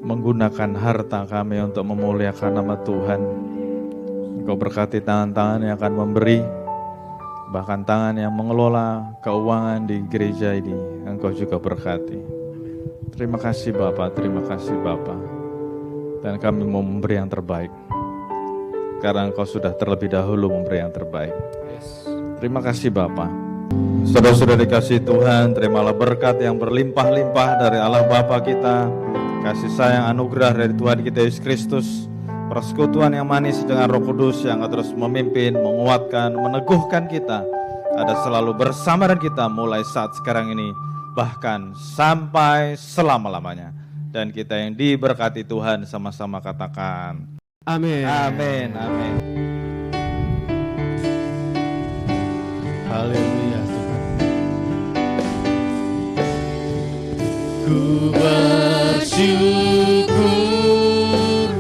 menggunakan harta kami untuk memuliakan nama Tuhan. Engkau berkati tangan-tangan yang akan memberi, bahkan tangan yang mengelola keuangan di gereja ini. Engkau juga berkati. Terima kasih Bapak, terima kasih Bapak. Dan kami mau memberi yang terbaik, karena Engkau sudah terlebih dahulu memberi yang terbaik. Terima kasih Bapak. Saudara-saudara dikasih Tuhan, terimalah berkat yang berlimpah-limpah dari Allah Bapa kita, kasih sayang anugerah dari Tuhan kita Yesus Kristus, persekutuan yang manis dengan Roh Kudus yang terus memimpin, menguatkan, meneguhkan kita, ada selalu bersama dengan kita mulai saat sekarang ini, bahkan sampai selama-lamanya. Dan kita yang diberkati Tuhan sama-sama katakan Amin. amin, amin. Haleluya Tuhan. Ku bersyukur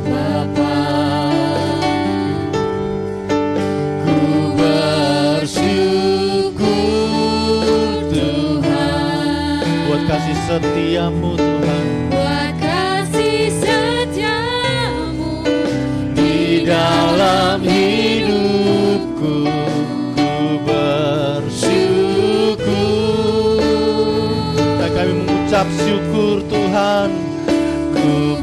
Bapa, ku bersyukur Tuhan, buat kasih setiamu Tuhan, Buat kasih setiamu di dalam hidupku. Ku bersyukur, dan kami mengucap syukur Tuhan. Ku